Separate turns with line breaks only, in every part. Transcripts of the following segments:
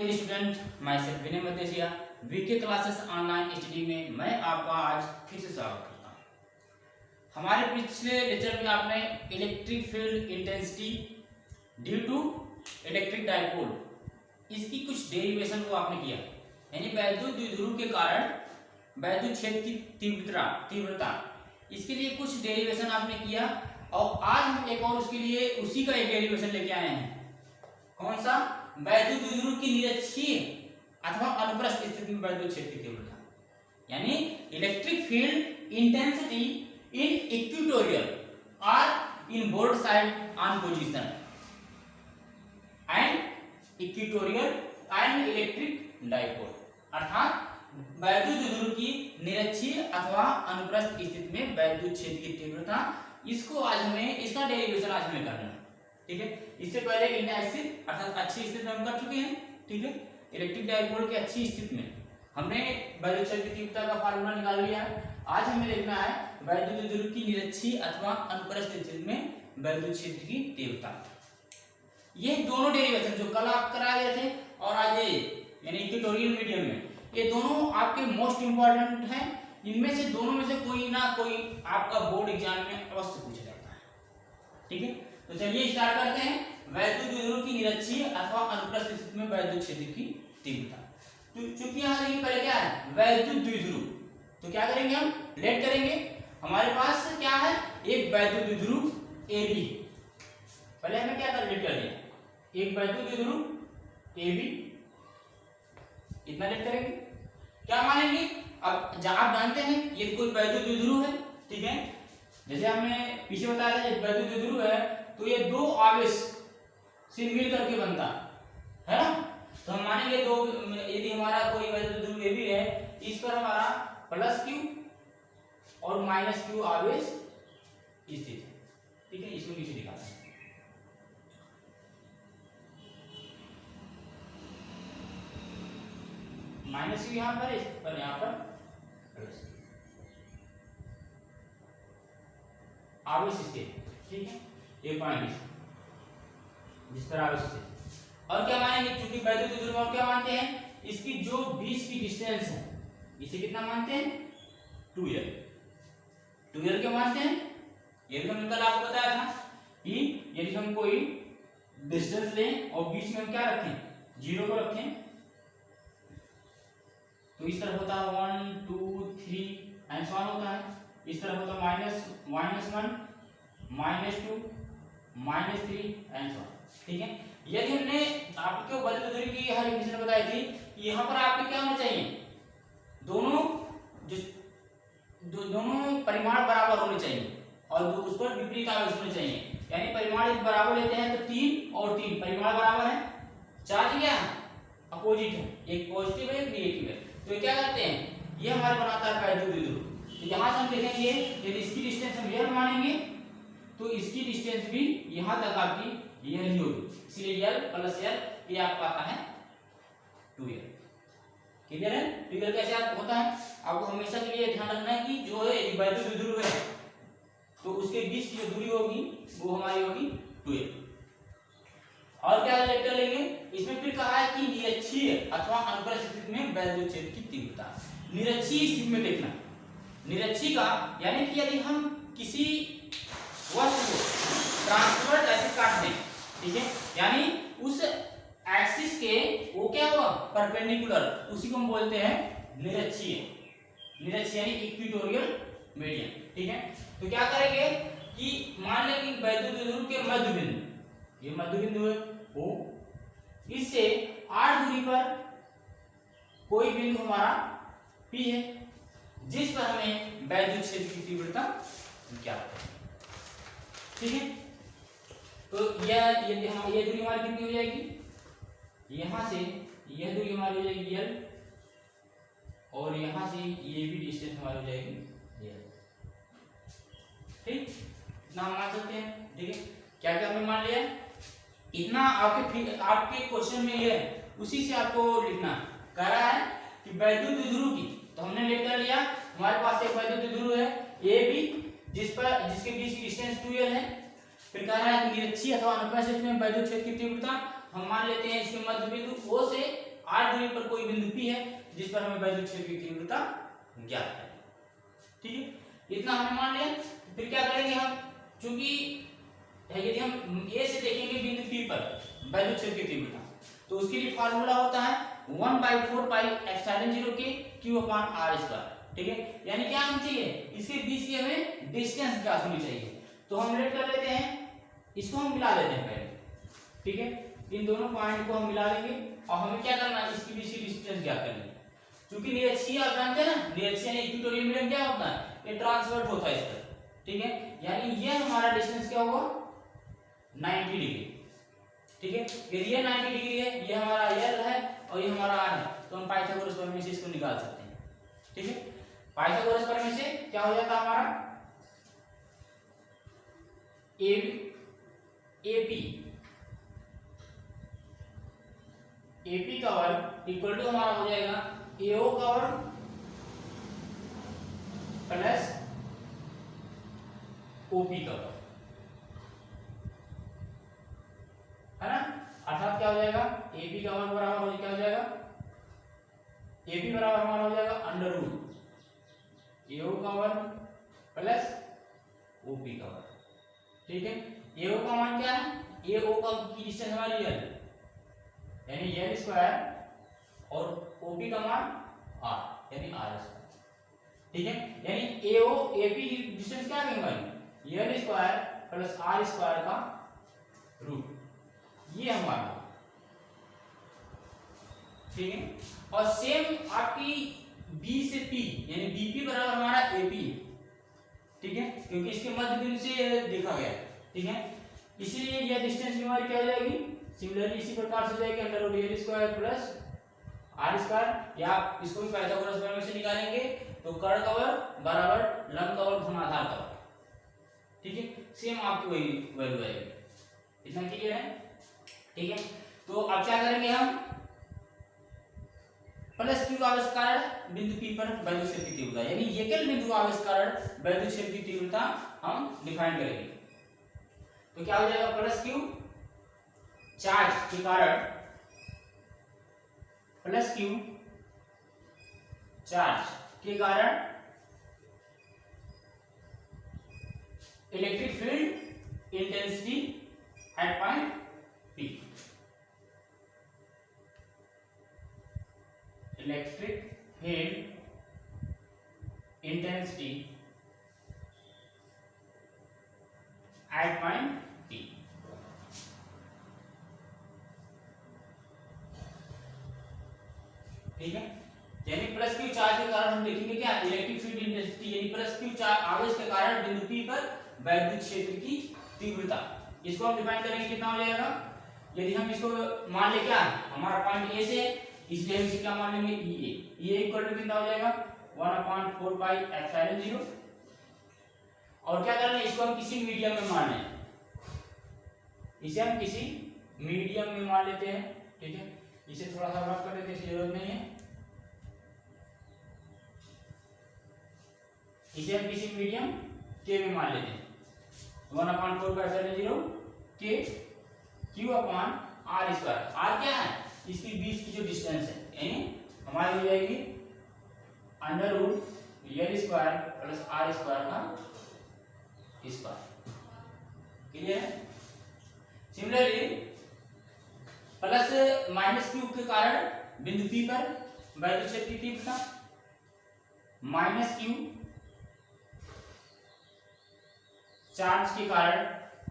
Dear student, myself Vinay Madeshiya VK classes online study में मैं आपका आज फिर से स्वागत करता हूं। हमारे पिछले लेक्चर में आपने electric field intensity due to electric dipole इसकी कुछ डेरिवेशन को आपने किया, यानी वैद्युत द्विध्रुव के कारण वैद्युत क्षेत्र की तीव्रता इसके लिए कुछ डेरिवेशन आपने किया। और आज हम एक और उसके लिए उसी का एक डेरिवेशन लेके आए हैं। कौन सा? वैद्युत द्विध्रुव की निरक्षीय अथवा अनुप्रस्थ स्थिति में वैद्युत क्षेत्र की तीव्रता, यानी electric field intensity in equatorial और in board side on position and equatorial and electric dipole, अर्थात वैद्युत द्विध्रुव की निरक्षीय अथवा अनुप्रस्थ स्थिति में वैद्युत क्षेत्र की तीव्रता, इसको आज हमें इसका डेरिवेशन आज हमें करना है। ठीक है, इससे पहले इंडक्सिव अर्थात अच्छी स्थिति में हम कर चुके हैं। ठीक है, इलेक्ट्रिक डाइपोल की अच्छी स्थिति में हमने वैद्युत क्षेत्र की तीव्रता का फार्मूला निकाल लिया है। आज हमें देखना है वैद्युत द्विध्रुव की निरक्षीय अथवा अनुप्रस्थ स्थिति में वैद्युत क्षेत्र की तीव्रता। ये दोनों डेरिवेशन जो कल आप कराए गए थे और आज ये यानी इक्वेटोरियल मीडियम में, ये दोनों आपके मोस्ट इंपॉर्टेंट हैं। इनमें से दोनों में से कोई ना कोई आपका बोर्ड एग्जाम में अवश्य पूछा जाता है। ठीक है, तो चलिए स्टार्ट करते हैं। वैद्युत द्विध्रुव की निरक्षीय अथवा अनुप्रस्थ स्थिति में वैद्युत क्षेत्र की तीव्रता। तो चूंकि यहाँ देखिए पहले क्या है, वैद्युत द्विध्रुव, तो क्या करेंगे हम? लेट करेंगे। हमारे पास क्या है? एक वैद्युत द्विध्रुव AB। पहले हमें क्या कर लेट कर लिया, एक वैद्युत द्विध्रुव AB, इतना लेट करेंगे। क्या मानेंगे? अब आप जानते हैं ये कोई वैद्युत द्विध्रुव है। ठीक है, जैसे हमने पीछे बताया था जब वैद्युत द्विध्रुव है तो ये दो आवेश से मिल करके बनता है ना। तो हम मानेंगे दो, यदि हमारा कोई वैद्युत द्विध्रुव AB है, इस पर हमारा प्लस Q और माइनस Q आवेश स्थित है। ठीक है, इसको नीचे दिखाते हैं। माइनस Q यहाँ पर, इस पर यहाँ पर प्लस आवेश स्थित। ठीक है, ये पॉइंट जिस पर आवेश स्थित। और क्या मानेंगे? क्योंकि वैद्युत द्विध्रुव और क्या मानते हैं, इसकी जो बीच की डिस्टेंस है इसे कितना मानते हैं? 2L। 2L क्या मानते हैं? ये भी हमने कल आपको बताया था कि यदि हम कोई डिस्टेंस लें और बीच में हम क्या रखें? 0 को रखें, तो इस तरफ होता है 1 2 3 एंड सो ऑन होता है। इस तरफ होता है -1 -2 -3 एंड सो ऑन। ठीक है, यदि हमने आपको वैद्युत द्विध्रुव की हर इक्वेशन बताई थी, यहाँ पर आपके क्या होना चाहिए? दोनों परिमाण बराबर होने चाहिए और उस पर विपरीत आवेश होने चाहिए। यानी परिमाण बराबर लेते हैं तो 3 और 3 परिमाण बराबर है, चार्ज क्या है? अपोजिट है, एक पॉजिटिव है एक नेगेटिव है। तो क्या करते हैं, ये हमारे बनाता है वैद्युत द्विध्रुव। तो यहाँ से हम देखेंगे यदि इसकी डिस्टेंस हम L मानेंगे तो इसकी डिस्टेंस भी यहाँ तक आपकी L ही होगी, इसलिए L प्लस L ये आपका आता है 2L। क्लियर है? 2L कैसे होता है आपको हमेशा के लिए ध्यान रखना है कि जो है वैद्युत द्विध्रुव है तो उसके बीच की जो दूरी होगी वो हमारी होगी 2L। और क्या लेकर लेंगे? इसमें फिर कहा है कि निरक्षीय अथवा अनुप्रस्थ स्थिति में वैद्युत क्षेत्र की तीव्रता। निरक्षीय स्थिति में देखना, निरक्षीय का यानी कि यदि हम किसी वस्तु को ट्रांसवर्स ऐसे काट दें, ठीक है, यानी उस एक्सिस के वो क्या हुआ? परपेंडिकुलर, उसी को हम बोलते हैं निरक्षीय। निरक्षीय यानी इक्वेटोरियल मीडियम। ठीक है, तो क्या करेंगे कि मान लेंगे वैद्युत द्विध्रुव के मध्य बिंदु, ये मध्य बिंदु है O, इससे 8 दूरी पर कोई बिंदु हमारा P है जिस पर हमें वैद्युत क्षेत्र की तीव्रता ज्ञात है। ठीक है, तो ये दूरी हमारी कितनी हो जाएगी? यहां से यह दूरी हमारी हो जाएगी L और यहां से ये भी डिस्टेंस हमारी हो जाएगी L। ठीक, इतना हम मान सकते हैं। देखिए क्या क्या हमने मान लिया, इतना आपके क्वेश्चन में ये है, उसी से आपको लिखना कह रहा है कि वैद्युत द्विध्रुव की, तो हमने लेट कर लिया। हमारे पास एक वैद्युत द्विध्रुव है AB जिसके बीच की डिस्टेंस 2L है। फिर कह रहा है कि निरक्षीय अथवा अनुप्रस्थ स्थिति में वैद्युत क्षेत्र की तीव्रता हम मान लेते हैं इसके मध्य बिंदु O से दूरी पर कोई बिंदु P है जिस पर हमें वैद्युत क्षेत्र की तीव्रता ज्ञात करनी है। ठीक है, इतना हमने मान लिया। फिर क्या करेंगे हम, चूंकि यदि हम ए से देखेंगे बिंदु P पर वैद्युत क्षेत्र की तीव्रता, तो उसके लिए फार्मूला होता है 1/4 पाई एप्सिलॉन 0 के Q/r²। ठीक है, यानी क्या होना चाहिए, इसके बीच की हमें डिस्टेंस क्या होनी चाहिए। तो हम लेट कर लेते हैं, इसको हम मिला लेते हैं पहले। ठीक है, इन दोनों पॉइंट को हम मिला लेंगे और हमें क्या करना है, इसके बीच की डिस्टेंस ज्ञात करनी है। क्योंकि निरक्षीय आप जानते हैं ना, निरक्षीय इक्वेटोरियल मीडियम क्या होता है, ये ट्रांसवर्ट होता है इस पर। ठीक है, यानी ये हमारा डिस्टेंस क्या होगा 90 डिग्री। ठीक है, यदि ये 90 डिग्री है, ये हमारा L है और ये हमारा R है, तो हम पाइथागोरस प्रमेय से इसको निकाल सकते हैं। ठीक है, पाइथागोरस प्रमेय से क्या हो जाता है हमारा AP का वर्ग इक्वल टू हमारा हो जाएगा AO का वर्ग प्लस OP का वर्ग, है ना। अर्थात क्या हो जाएगा, AP का वर्ग बराबर हो क्या हो जाएगा, AP बराबर हमारा हो जाएगा अंडर रूट AO का वर्ग प्लस OP का वर्ग। ठीक है, AO का मान क्या है, AO का की डिस्टेंस हमारी L, यानी L² और OP का मान R, यानी R²। ठीक है, यानी AO AP की डिस्टेंस क्या है हमारी L² प्लस R² का रूट, ये हमारा। ठीक है, और सेम आपकी B से P, यानी BP बराबर हमारा AP है। ठीक है, क्योंकि इसके मध्य बिंदु से देखा गया। ठीक है, इसीलिए यह डिस्टेंस की हमारी क्या हो जाएगी, सिमिलरली इसी प्रकार से जाएगी under root L² plus R², या आप इसको भी पाइथागोरस प्रमेय से निकालेंगे तो कर्ण का वर्ग बराबर लंब का वर्ग गुना आधार का वर्ग। ठीक है, सेम आपकी वही वैल्यू आएगी। इतना क्लियर है। ठीक है, तो अब क्या करेंगे हम, प्लस Q आवेश कारण बिंदु P पर वैद्युत क्षेत्र की तीव्रता, यानी एकल बिंदु आवेश कारण वैद्युत क्षेत्र की तीव्रता हम डिफाइन करेंगे। तो क्या हो जाएगा, प्लस Q चार्ज के कारण, प्लस Q चार्ज के कारण electric field intensity at point P, electric field intensity at point P। ठीक है, यानी प्लस Q चार्ज के कारण हम देखेंगे क्या, इलेक्ट्रिक फील्ड इंटेंसिटी, यानी प्लस Q चार्ज आवेश के कारण बिंदु P पर वैद्युत क्षेत्र की तीव्रता, इसको हम डिफाइन करेंगे कितना हो जाएगा। यदि हम इसको मान ले क्या, हमारा पॉइंट A से, इसलिए हम इसे क्या मान लेंगे EA इक्वल टू कितना हो जाएगा 1/4 पाई एप्सिलॉन 0। और क्या करना है, इसको हम किसी मीडियम में मान लें, इसे हम किसी मीडियम में मान लेते हैं। ठीक है, इसे थोड़ा सा रफ कर देते हैं, जरूरत नहीं है। इसे हम किसी मीडियम K में मान लेते हैं, 1/4 pi epsilon 0 K Q/R²। R क्या है, इसकी बीच की जो डिस्टेंस है, यानी हमारी हो जाएगी under root L² plus R² का स्क्वायर। क्लियर है। सिमिलरली प्लस माइनस Q के कारण बिंदु P पर वैद्युत क्षेत्र की तीव्रता, माइनस Q चार्ज के कारण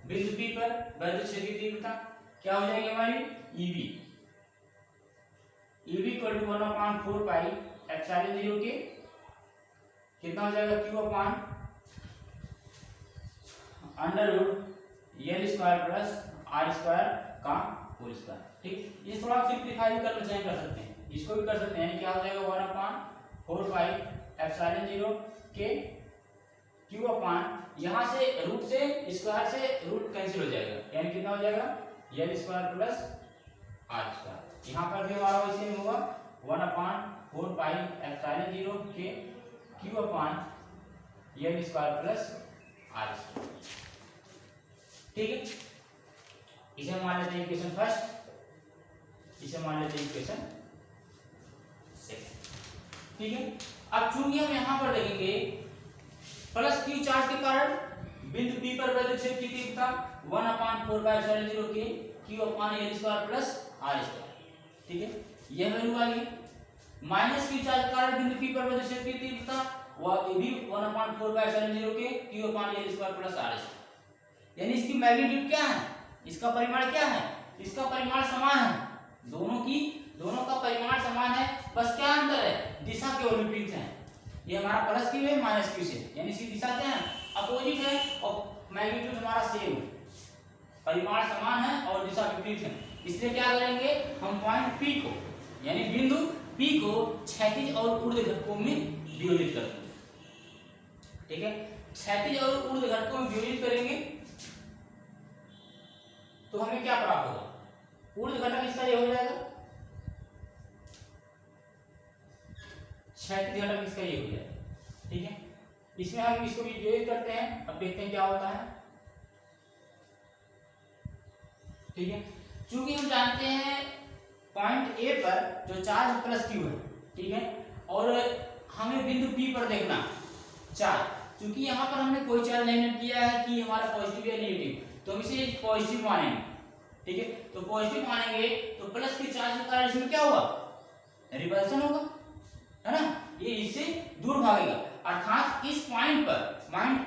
बिंदु P पर वैद्युत क्षेत्र की तीव्रता क्या हो जाएगी हमारी EB equal to 1/4 pi epsilon 0 के कितना हो जाएगा Q/ under root L² plus R² का होल स्क्वायर। ठीक, ये थोड़ा सिंपलीफाई करना चाहे कर सकते हैं, इसको भी कर सकते हैं। क्या हो जाएगा 1/4 पाई एप्सिलॉन 0 के Q/, यहाँ से रूट से स्क्वायर से रूट कैंसिल हो जाएगा, यानी कितना हो जाएगा L² प्लस R²। यहाँ पर भी हमारा वैसे ही होगा 1/4 पाई एप्सिलॉन 0 के Q/L² प्लस R²। ठीक है, इसे मान लेते हैं इक्वेशन फर्स्ट, इसे मान लेते हैं इक्वेशन ठीक है। अब चूंकि हम यहाँ पर देखेंगे प्लस क्यू चार्ज के कारण बिंदु P पर वैद्युत क्षेत्र की तीव्रता 1/4π0 के Q/L² प्लस R², ठीक है, यह वैल्यू आ गई। माइनस क्यू चार्ज के कारण बिंदु P पर वैद्युत क्षेत्र की तीव्रता वह भी 1/4π0 के Q/L² प्लस R², यानी इसकी मैग्नीट्यूड क्या है, इसका परिमाण क्या है, इसका परिमाण समान है, दोनों का परिमाण समान है, बस क्या अंतर है, दिशा केवल विपरीत है। ये हमारा प्लस क्यू है माइनस क्यू से, यानी इसकी दिशा क्या है, अपोजिट है, और मैग्नीट्यूड हमारा सेम है, परिमाण समान है और दिशा विपरीत है। इसलिए क्या करेंगे हम पॉइंट P को, यानी बिंदु P को क्षैतिज और ऊर्ध्व घटकों में विभाजित करते हैं, ठीक है। क्षैतिज और ऊर्ध्व घटकों में विभाजित करेंगे तो हमें क्या प्राप्त होगा, ऊर्ध्व घटक इसका ये हो जाएगा, क्षैतिज घटक इसका ये हो जाएगा, ठीक है। इसमें हम इसको भी विभाजित करते हैं, अब देखते हैं क्या होता है, ठीक है। चूंकि हम जानते हैं पॉइंट ए पर जो चार्ज प्लस क्यू है, ठीक है, और हमें बिंदु P पर देखना चार्ज, चूंकि यहाँ पर हमने कोई चार्ज नहीं किया है कि हमारा पॉजिटिव या नेगेटिव, तो हम इसे पॉजिटिव मानेंगे, ठीक है। तो पॉजिटिव मानेंगे तो प्लस के चार्ज के कारण इसमें क्या होगा, रिपल्सन होगा, है ना, ये इससे दूर भागेगा, अर्थात इस पॉइंट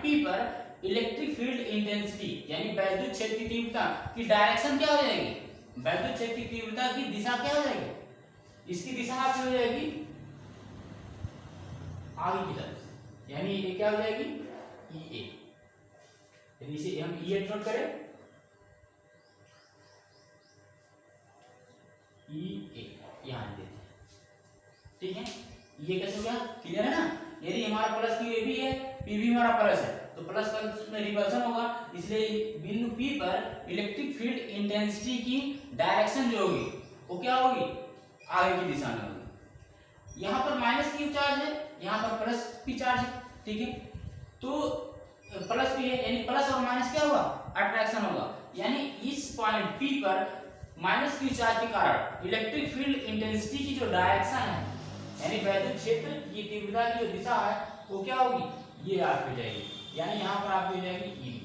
P पर इलेक्ट्रिक फील्ड इंटेंसिटी यानी वैद्युत क्षेत्र की तीव्रता की डायरेक्शन क्या हो जाएगी, वैद्युत क्षेत्र की तीव्रता की दिशा क्या हो जाएगी, इसकी दिशा आपकी हो जाएगी आगे की तरफ, यानी ये क्या हो जाएगी EA, यदि इसे हम EA नोट करें, EA यहां देते हैं, ठीक है। ये कैसे हो गया, क्लियर है ना। यदि हमारा प्लस क्यू भी है, P भी हमारा प्लस है, तो प्लस प्लस में रिपल्सन होगा, इसलिए बिंदु P पर इलेक्ट्रिक फील्ड इंटेंसिटी की डायरेक्शन जो होगी वो क्या होगी, आगे की दिशा में होगी। यहाँ पर माइनस क्यू चार्ज है, यहाँ पर प्लस P चार्ज है, ठीक है, तो प्लस P है, यानी प्लस और माइनस क्या होगा, अट्रैक्शन होगा, यानी इस पॉइंट P पर माइनस क्यू चार्ज के कारण इलेक्ट्रिक फील्ड इंटेंसिटी की जो डायरेक्शन है, यानी वैद्युत क्षेत्र की तीव्रता की जो दिशा है वो क्या होगी, ये आपकी हो जाएगी, यानी यहाँ पर आपकी हो जाएगी EB,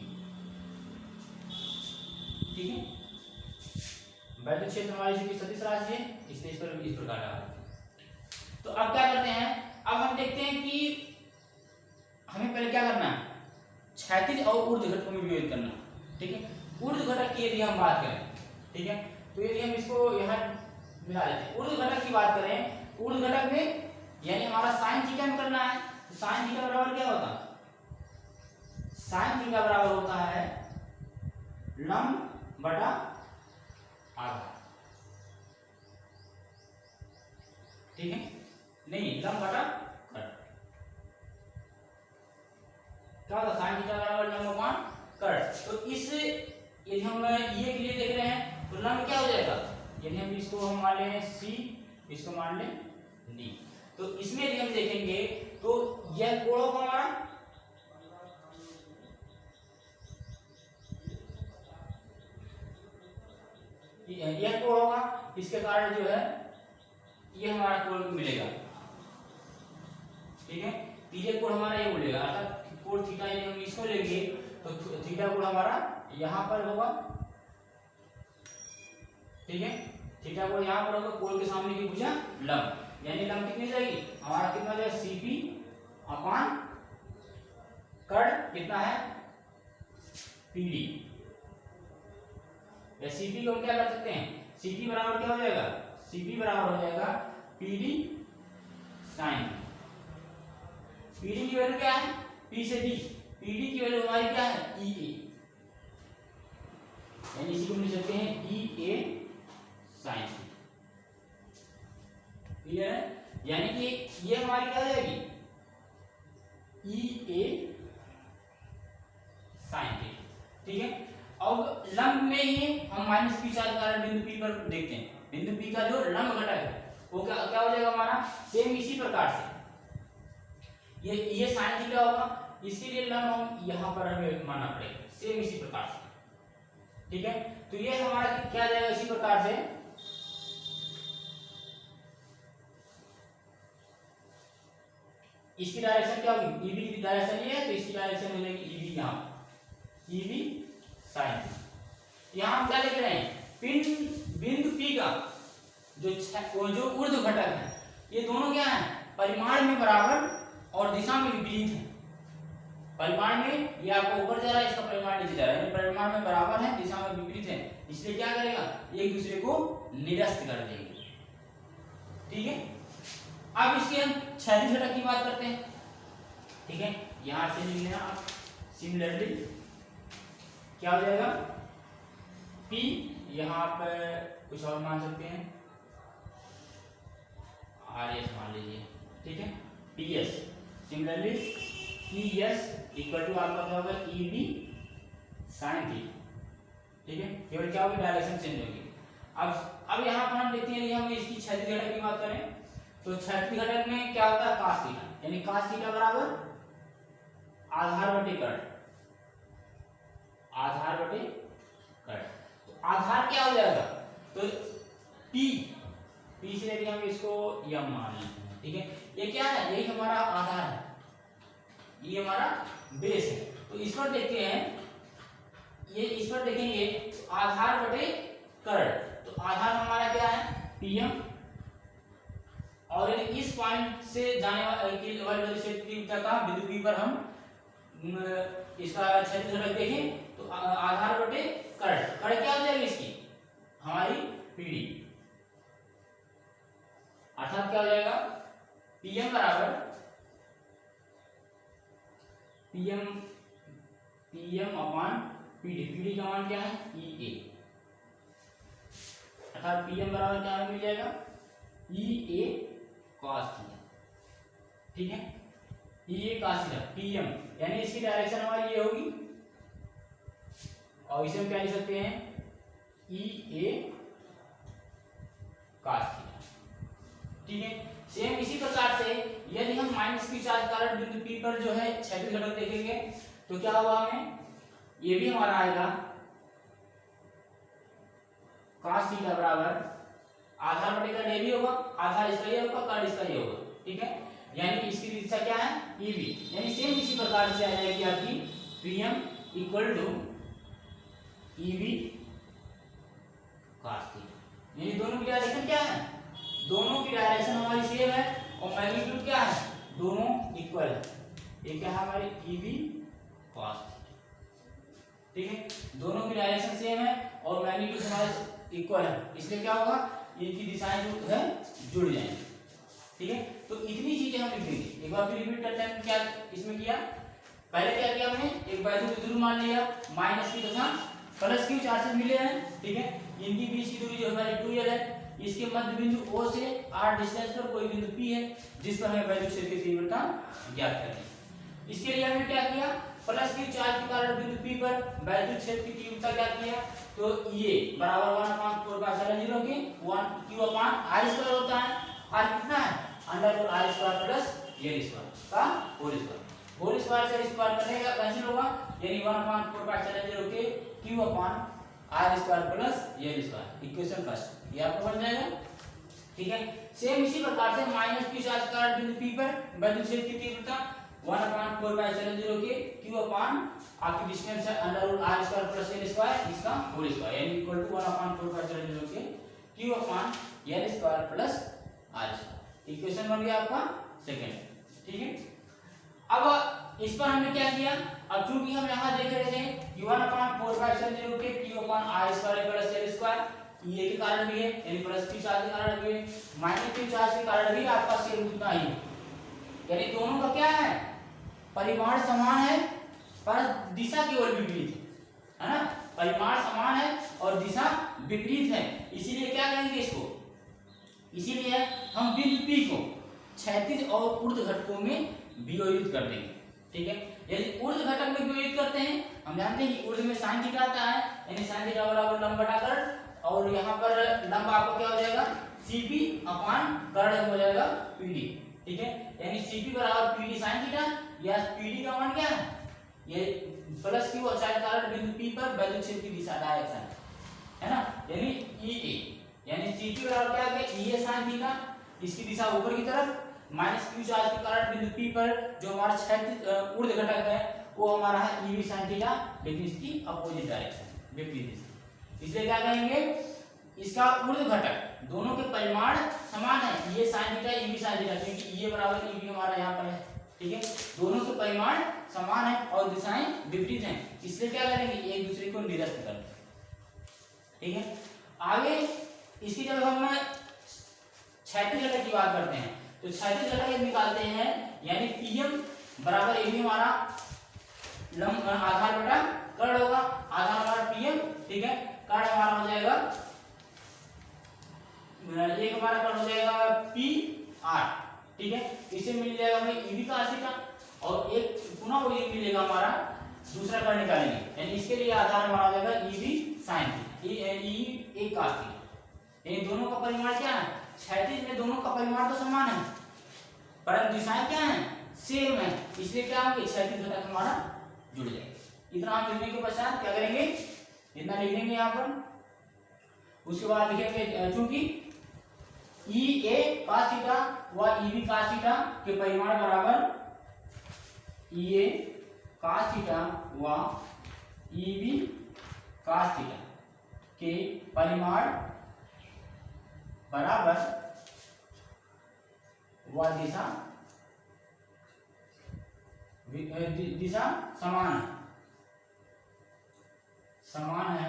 ठीक है। वैद्युत क्षेत्र हमारी जो सदिश राशि है, इसलिए इस पर इस प्रकार का। तो अब क्या करते हैं, अब हम देखते हैं कि हमें पहले क्या करना है, क्षैतिज और ऊर्ध्व घटकों में विभाजित करना, ठीक है। ऊर्ध्व घटक की यदि हम बात करें, ठीक है, तो यदि हम इसको यहाँ मिला लेते हैं, ऊर्ध्व घटक की बात करें, ऊर्ध्व घटक में यानी हमारा साइन थीटा में करना है, तो साइन थीटा बराबर क्या होता है, साइन थीटा बराबर होता है लंब बटा आधा, ठीक है, नहीं लंब बटा कट, क्या होता है साइन थीटा बराबर लंब बटा कट। तो इस यदि हम ये के लिए देख रहे हैं तो लंब क्या हो जाएगा, यदि हम इसको हम मान लें C, इसको मान लें D, तो इसमें यदि हम देखेंगे तो यह कोण होगा हमारा, यह कोण होगा, इसके कारण जो है ये हमारा कोण मिलेगा, ठीक है, ये कोण हमारा ये मिलेगा, अर्थात कोण थीटा यदि हम इसको लेंगे तो थीटा कोण हमारा यहाँ पर होगा, ठीक है, थीटा कोण यहाँ पर होगा, कोण के सामने की भुजा लंब, यानी लंब कितनी जाएगी हमारा, कितना जाएगा CP अपान कर्ण कितना है PD, या CP को हम क्या कर सकते हैं, CP बराबर क्या हो जाएगा, CP बराबर हो जाएगा PD sin, PD की वैल्यू क्या है P से D, PD की वैल्यू हमारी क्या है EA, यानी इसी को हम लिख सकते हैं EA sin, क्लियर है, यानी कि ये हमारी क्या हो जाएगी EA sin, ठीक है। अब लंब में ही हम माइनस P चार्ज के कारण बिंदु P पर देखते हैं, बिंदु P का जो लंब घटक है वो क्या हो जाएगा हमारा, सेम इसी प्रकार से ये sin थीटा होगा, इसके लिए लंब हम यहाँ पर हमें मानना पड़ेगा, सेम इसी प्रकार से, ठीक है। तो ये हमारा क्या जाएगा इसी प्रकार से, इसकी डायरेक्शन क्या होगी, ईबी की डायरेक्शन ये है तो इसकी डायरेक्शन हो जाएगी ईबी, यहाँ ईबी साइन। यहाँ हम क्या लिख रहे हैं, बिंदु पी का जो ऊर्ध्व घटक है, ये दोनों क्या है, परिमाण में बराबर और दिशा में विपरीत है। परिमाण में ये आपको ऊपर जा रहा है, इसका परिमाण नीचे जा रहा है, परिमाण में बराबर है, दिशा में विपरीत है, इसलिए क्या करेगा, एक दूसरे को निरस्त कर देंगे। ठीक है, अब इसके हम क्षैतिज घटक की बात करते हैं। ठीक है, यहां से लिख लेना आप, सिमिलरली क्या हो जाएगा, P, यहाँ आप कुछ और मान सकते हैं, RS मान लीजिए। ठीक है, PS, similarly PS equal to आपका क्या होगा, EB साइन थीटा। ठीक है, केवल क्या होगी, डायरेक्शन चेंज होगी। अब यहाँ पर हम देखते हैं, हम इसकी क्षैतिज घटक की बात करें तो क्षैतिज घटक में क्या होता है, cos थीटा, यानी cos थीटा बराबर आधार बटे कर्ण, आधार बटे कर्ण। तो आधार क्या हो जाएगा, तो P से यदि हम इसको m मान लेते हैं। ठीक है, ये क्या है, यही हमारा आधार है, ये हमारा बेस है। तो इस पर देखते हैं, ये इस पर देखेंगे आधार बटे कर्ण, तो आधार हमारा क्या है, Pm, और इस पॉइंट से जाने वाले क्षेत्र का बिंदु P पर हम इसका क्षेत्र घटक देखें तो आधार बटे कर्ण, कर्ण क्या हो जाएगी इसकी, हमारी PD, अर्थात क्या हो जाएगा, Pm बराबर Pm अपॉन PD, PD का मान क्या है, EA, अर्थात Pm बराबर क्या मिल जाएगा, EA cos थीटा। ठीक है, EA cos थीटा, Pm यानी इसकी डायरेक्शन हमारी ये होगी, और इसे हम क्या लिख सकते हैं, EA cos थीटा। ठीक है, सेम इसी प्रकार से यदि हम माइनस P चार्ज कारण बिंदु P पर जो है क्षैतिज घटक देखेंगे तो क्या होगा, हमें ये भी हमारा आएगा cos थीटा बराबर आधार बटे कर्ण, ये भी होगा, आधार इसका ये होगा, कर्ण इसका ये होगा। ठीक है, यानी इसकी दिशा क्या है, EB, यानी सेम इसी प्रकार से आ जाएगी आपकी Pm equal to EB cos theta. यानी दोनों की डायरेक्शन क्या है, दोनों की डायरेक्शन हमारी सेम है और मैग्नीट्यूड क्या है, दोनों इक्वल है। ये क्या है हमारी EB cos थीटा। ठीक है, दोनों की डायरेक्शन सेम है और मैग्नीट्यूड हमारे इक्वल है, इसलिए क्या होगा, इनकी दिशाएं जो है जुड़ जाएंगी। ठीक है, तो इतनी चीजें हम लिख देंगे। एक बार फिर रिपीट करते हैं, क्या इसमें किया, पहले क्या किया हमने, एक बाजू विद्युत मान लिया, माइनस की तथा प्लस की चार्जेस मिले हैं। ठीक है, इनकी बीच की दूरी जो हमारी 2l है, इसके मध्य बिंदु O से r डिस्टेंस पर कोई बिंदु P है जिस पर हमें वैद्युत क्षेत्र की तीव्रता ज्ञात करनी है। इसके लिए हमने क्या किया, प्लस की चार्ज के कारण बिंदु P पर वैद्युत क्षेत्र की तीव्रता ज्ञात किया, तो ये बराबर 1/4π0 के 1q/r² होता है, r कितना है, √r² प्लस l² का होल स्क्वायर से स्क्वायर करने का कैंसिल होगा, यानी 1/4π0 के q/r² plus l², equation first, ये आपको बन जाएगा। ठीक है, सेम इसी प्रकार से माइनस P चार्ज के कारण बिंदु P पर वैद्युत क्षेत्र की तीव्रता 1/4π0 के q/आपकी डिस्टेंस है √r² प्लस l², इसका होल स्क्वायर, यानी इक्वल टू 1/4π0 के q/l² प्लस r²। इक्वेशन बन गया आपका सेकंड। ठीक है, अब इस पर हमने क्या किया, अब चूंकि हम यहाँ देख रहे थे कि 1/4π0 के q/r² प्लस l², ये के कारण भी है, यानी प्लस P चार्ज के कारण भी है, माइनस P चार्ज के कारण भी आपका सेम उतना ही है, यानी दोनों का क्या है, परिमाण समान है पर दिशा केवल विपरीत है ना, परिमाण समान है और दिशा विपरीत है, इसीलिए क्या कहेंगे इसको, इसीलिए हम बिंदु P को क्षैतिज और ऊर्ध्व घटकों में वियोजित कर देंगे। ठीक है, यदि ऊर्ध्व घटक में वियोजित करते हैं, हम जानते हैं कि ऊर्ध्व में sin थीटा आता है, यानी sin थीटा बराबर लंब बटा कर्ण, और यहाँ पर लंब आपको क्या हो जाएगा, CP अपान कर्ण हो जाएगा PD। ठीक है, यानी CP बराबर PD sin थीटा, या PD का मान क्या है, ये प्लस की ऊंचाई कारण बिंदु P पर वैद्युत क्षेत्र की दिशा डायरेक्शन है ना, यानी EA, यानी CP बराबर क्या है, EA sin थीटा, इसकी दिशा ऊपर की तरफ, माइनस क्यू चार्ज के कारण बिंदु P पर जो हमारा क्षैतिज ऊर्ध्व घटक है वो हमारा है EV sin थीटा, लेकिन इसकी अपोजिट डायरेक्शन विपरीत दिशा। इसलिए क्या कहेंगे, इसका ऊर्ध्व घटक दोनों के परिमाण समान है, ये sin theta EV sin theta, क्योंकि ये बराबर EV हमारा यहाँ पर है, ठीक है। दोनों के परिमाण समान है और दिशाएं विपरीत हैं, इसलिए क्या करेंगे, एक दूसरे को निरस्त कर, ठीक है। आगे इसकी जब हम क्षैतिज घटक की बात करते हैं तो क्षैतिज घटक निकालते हैं, यानी PM बराबर AB हमारा लंब आधार बटा कर्ण होगा, आधार हमारा PM, ठीक है, कर्ण हमारा हो जाएगा एक हमारा कर्ण हो जाएगा PR, ठीक है। इससे मिल जाएगा हमें EB cos थीटा और एक पुनः वो मिलेगा हमारा दूसरा कर्ण निकालेंगे, यानी इसके लिए आधार हमारा हो जाएगा EB sin theta, E cos theta. इन दोनों का परिमाण क्या है, क्षैतिज में दोनों का परिमाण तो समान है परंतु दिशाएं क्या है, सेम है, इसलिए क्या होंगे, क्षैतिज घटक हमारा जुड़ जाएगा। इतना हम लिखने के पश्चात क्या करेंगे, इतना लिख देंगे यहाँ पर। उसके बाद लिखेंगे चूंकि EA cos थीटा व EB cos थीटा के परिमाण बराबर EA cos थीटा व EB cos थीटा के परिमाण बराबर व दिशा समान है,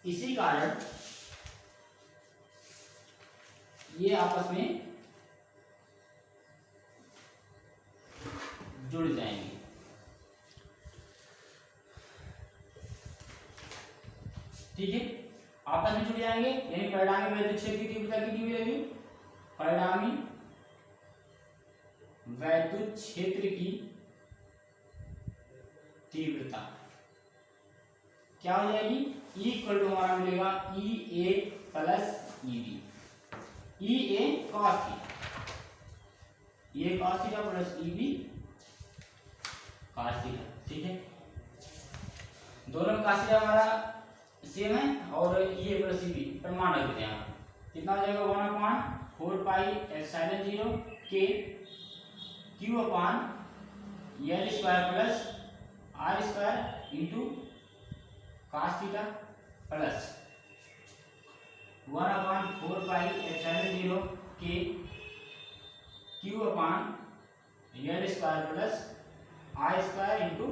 इसी कारण ये आपस में जुड़ जाएंगे, ठीक है, आपस में जुड़ जाएंगे, यानी परिणामी वैद्युत क्षेत्र की तीव्रता कितनी मिलेगी, परिणामी वैद्युत क्षेत्र की तीव्रता क्या हो जाएगी, E इक्वल टू हमारा मिलेगा EA plus EB, EA cos theta, EA cos theta plus EB cos theta, ठीक है। दोनों का cos थीटा हमारा सेम है और EA प्लस EB परिमाण रख देते हैं, कितना हो जाएगा 1/4 पाई एप्सिलॉन 0 K Q अपान L square plus R square into cos theta plus 1/4 pi epsilon 0 K Q अपान L square plus R square into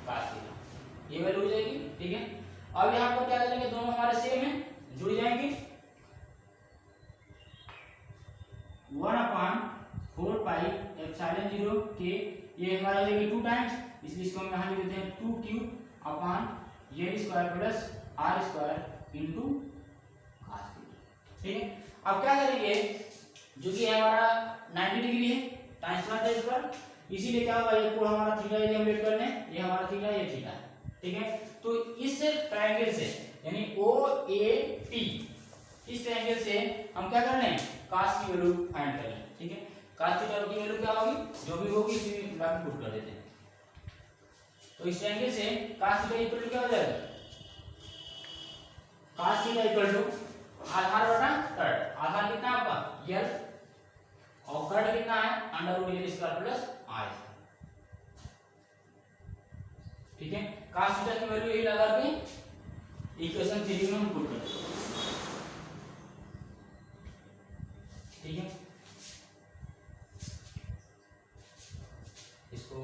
cos theta, ये वैल्यू हो जाएगी, ठीक है। अब यहाँ पर क्या करेंगे, दोनों हमारे सेम है, जुड़ जाएंगे, 1/4 पाई एप्सिलॉन 0 K, ये हमारा हो जाएगी 2 टाइम्स, इसलिए इसको हम यहाँ लिख देते हैं 2Q अपान L square plus R square into cos theta, ठीक है। अब क्या करेंगे, जो कि हमारा 90 डिग्री है टाइम्स वन इस पर, इसीलिए क्या होगा, ये पूरा हमारा थीटा यदि हम लेट करने, ये हमारा थीटा, ये थीटा, ठीक है। तो इस ट्रायंगल से यानी OAP, इस ट्रायंगल से हम क्या कर लें, cos की वैल्यू फाइंड कर लें, ठीक है। cos थीटा की वैल्यू क्या होगी, जो भी होगी इसी बाकी पुट कर देते हैं। तो इस ट्रायंगल से cos थीटा इक्वल टू क्या हो जाएगा, cos थीटा इक्वल टू आधार बटा कर्ण, आधार कितना है आपका L और कर्ण कितना है √L स्क्वायर प्लस R, ठीक है। cos थीटा की वैल्यू यही लगा के इक्वेशन 3 में हम पुट करते हैं, ठीक है। इसको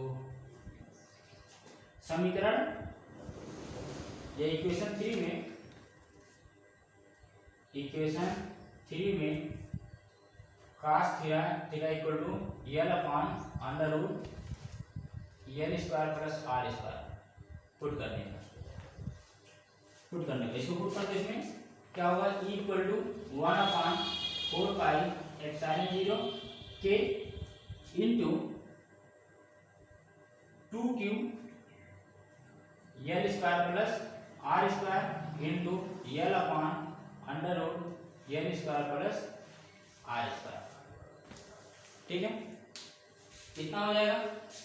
समीकरण या इक्वेशन 3 में cos theta equal to L upon √L square plus R square put करने का, इसको पुट करते इसमें क्या होगा, E equal to 1/4 pi epsilon 0 K into 2Q L square plus R square into L upon √L square plus R square, ठीक है। कितना हो जाएगा,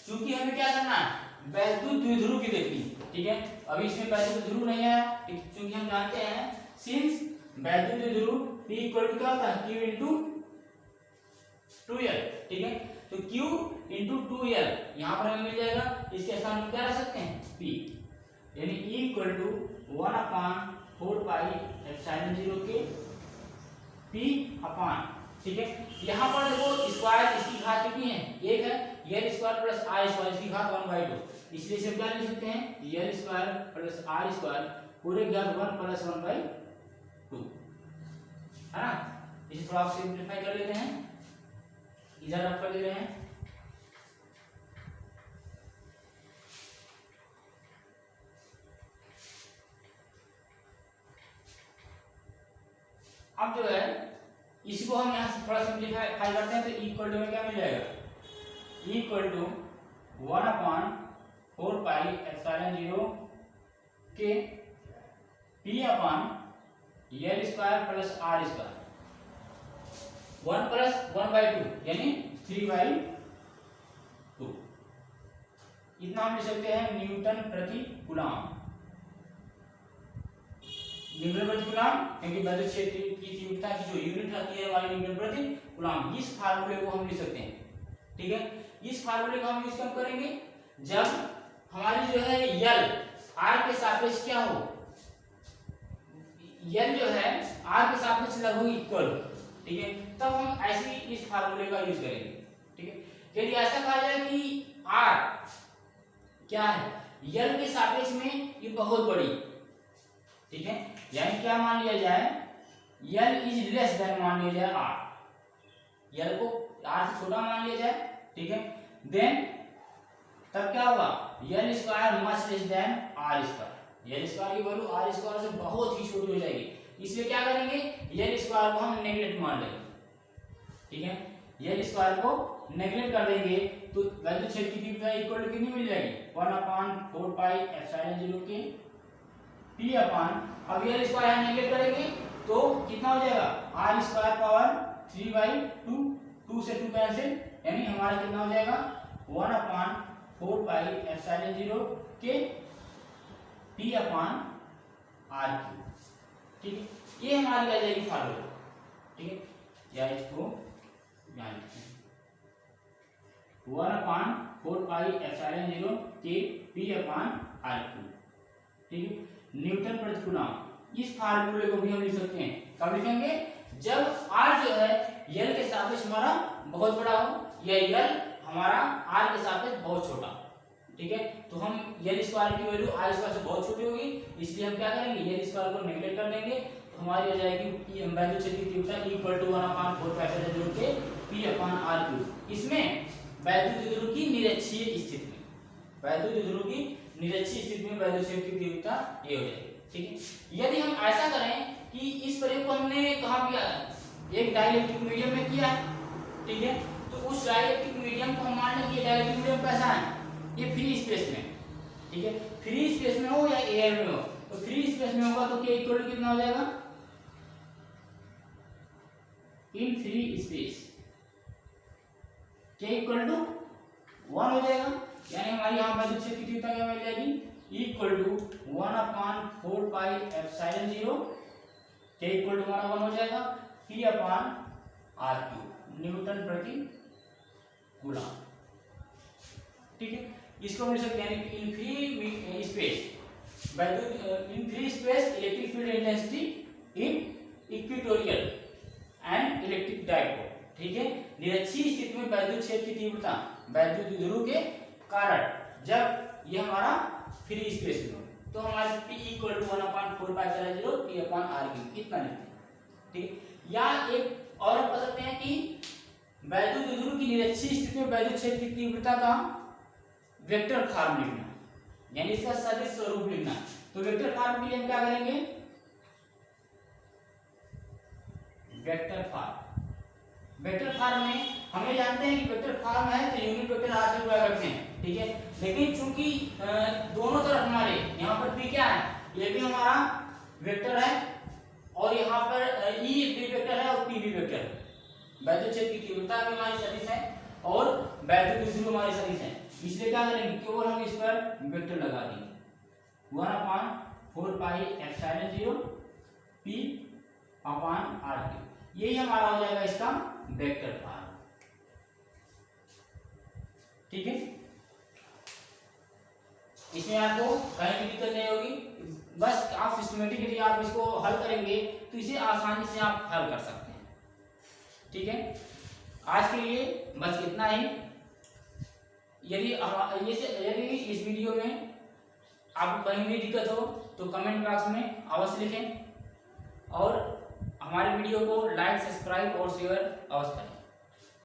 क्योंकि हमें क्या करना है, वैद्युत द्विध्रुव की देखनी, ठीक है। अभी इसमें वैद्युत ध्रुव नहीं है, क्योंकि हम जानते हैं सिंस वैद्युत द्विध्रुव P इक्वल टू क्या होता है Q इंटू 2L, ठीक है। तो Q इंटू 2L यहाँ पर हमें मिल जाएगा, इसके स्थान में क्या रख सकते हैं P, यानी E equal to 1/4 pi epsilon 0 के P अपान, ठीक है। यहाँ पर देखो स्क्वायर इसकी घात कितनी है, एक है, L square plus R square इसकी घात 1/2, इसलिए इसे क्या लिख सकते हैं L square plus R square पूरे घात 1 प्लस 1/2, है ना। इसे थोड़ा सिंपलीफाई कर लेते हैं, इधर रख कर ले रहे हैं। अब जो है इसको हम यहाँ से थोड़ा सिंपलीफाई करते हैं, तो इक्वल टू में क्या मिल जाएगा, इक्वल टू 1/4 पाई एप्सिलॉन 0 के P अपान L square plus R square 1 plus 1/2 यानी 3/2, इतना हम लिख सकते हैं न्यूटन प्रति कूलम। न्यूटन प्रति कूलम क्योंकि विद्युत क्षेत्र की तीव्रता की जो यूनिट आती है वाली न्यूटन प्रति कूलम, इस फार्मूले को हम लिख सकते हैं, ठीक है। इस फार्मूले का हम यूज कब करेंगे, जब हमारी जो है L R के सापेक्ष क्या हो, L जो है R के सापेक्ष लगभग इक्वल, ठीक है, तब हम ऐसे इस फार्मूले का यूज करेंगे, ठीक है। यदि ऐसा कहा जाए कि R क्या है L के सापेक्ष में ये बहुत बड़ी, ठीक है, यानी क्या मान लिया जाए L इज लेस देन मान लिया जाए R, L को R से छोटा मान लिया जाए, ठीक है, देन तब क्या होगा L square much less than R square, L square की वैल्यू R स्क्वायर से बहुत ही छोटी हो जाएगी, इसलिए क्या करेंगे L स्क्वायर को हम नेगलेक्ट मान लेंगे, ठीक है। L स्क्वायर को नेगलेक्ट कर देंगे तो वैल्यू क्षेत्र की तीव्रता इक्वल टू कितनी मिल जाएगी 1/4 पाई एप्सिलॉन 0 के P अपान, अब L स्क्वायर हम नेगलेक्ट करेंगे तो कितना हो जाएगा R स्क्वायर पावर 3/2, 2 से 2 कैंसिल, यानी हमारा कितना हो जाएगा 1/4 पाई एप्सिलॉन 0 के P अपान R क्यूब, ठीक है। ये हमारी आ जाएगी फार्मूला, ठीक है, या इसको ध्यान रखें 1/4 पाई एप्सिलॉन 0 के P अपान R क्यूब, ठीक है। न्यूटन प्रति कूलम, इस फार्मूले को भी हम लिख सकते हैं, कब लिखेंगे जब R जो है L के सापेक्ष हमारा बहुत बड़ा हो या L हमारा R के सापेक्ष बहुत छोटा, ठीक है। तो हम L स्क्वायर की वैल्यू R स्क्वायर से बहुत छोटी होगी, इसलिए हम क्या करेंगे L स्क्वायर को नेगलेक्ट कर देंगे, तो हमारी हो जाएगी वैल्यू क्षेत्र की तीव्रता इक्वल टू 1/4 पाई एप्सिलॉन 0 के P अपान R क्यूब। इसमें वैद्युत द्विध्रुव की निरक्षीय स्थिति में, वैद्युत द्विध्रुव की निरक्षीय स्थिति में वैद्युत क्षेत्र की तीव्रता ये हो जाएगी, ठीक है। यदि हम ऐसा करें कि इस प्रयोग को हमने कहाँ किया है, एक डाइलेक्ट्रिक मीडियम में किया है, ठीक है, तो उस डाइलेक्ट्रिक मीडियम को हम मान लें कि डाइलेक्ट्रिक मीडियम कैसा है, ये फ्री स्पेस में, ठीक है, फ्री स्पेस में हो या एयर में हो, तो फ्री स्पेस में होगा तो K इक्वल टू कितना हो जाएगा, in free space K equal to 1 हो जाएगा, यानी हमारी यहाँ वैद्युत क्षेत्र की तीव्रता क्या मिल जाएगी equal to 1/4 pi epsilon 0, K equal to 1 हो जाएगा P upon R cube newton प्रति कूलम, ठीक है। इसको हम लिख सकते हैं इन फ्री स्पेस वैद्युत in free space electric field intensity in equatorial and electric dipole, ठीक है। निरक्षीय स्थिति में वैद्युत क्षेत्र की तीव्रता वैद्युत द्विध्रुव के कारण जब ये हमारा फ्री स्पेस में हो, तो हमारे P equal to 1/4 pi epsilon 0 P upon R cube इतना लिखते हैं, ठीक। या एक और हम कह सकते हैं कि वैद्युत द्विध्रुव की निरक्षीय स्थिति में वैद्युत क्षेत्र की तीव्रता का वेक्टर फॉर्म लिखना, यानी इसका सदिश स्वरूप लिखना। तो वेक्टर फॉर्म के लिए हम क्या करेंगे, वेक्टर फॉर्म में हमें जानते हैं कि वेक्टर फॉर्म है तो यूनिट वेक्टर R से गुणा करते हैं, ठीक है। लेकिन चूंकि दोनों तरफ हमारे यहाँ पर P क्या है, ये भी हमारा वेक्टर है और यहाँ पर E भी वेक्टर है और P भी वेक्टर है, वैद्युत क्षेत्र की तीव्रता भी हमारी सदिश है और वैद्युत द्विध्रुव हमारी सदिश है, इसलिए क्या करेंगे केवल हम इस पर वेक्टर लगा देंगे 1/4 pi epsilon 0 P upon R cube. यही हमारा हो जाएगा इसका वेक्टर फॉर्म। ठीक है, इसमें आपको कहीं भी दिक्कत नहीं होगी, बस आप सिस्टमेटिकली आप इसको हल करेंगे तो इसे आसानी से आप हल कर सकते हैं। ठीक है, आज के लिए बस इतना ही। यदि इस वीडियो में आपको कहीं भी दिक्कत हो तो कमेंट बॉक्स में अवश्य लिखें और हमारे वीडियो को लाइक, सब्सक्राइब और शेयर अवश्य करें।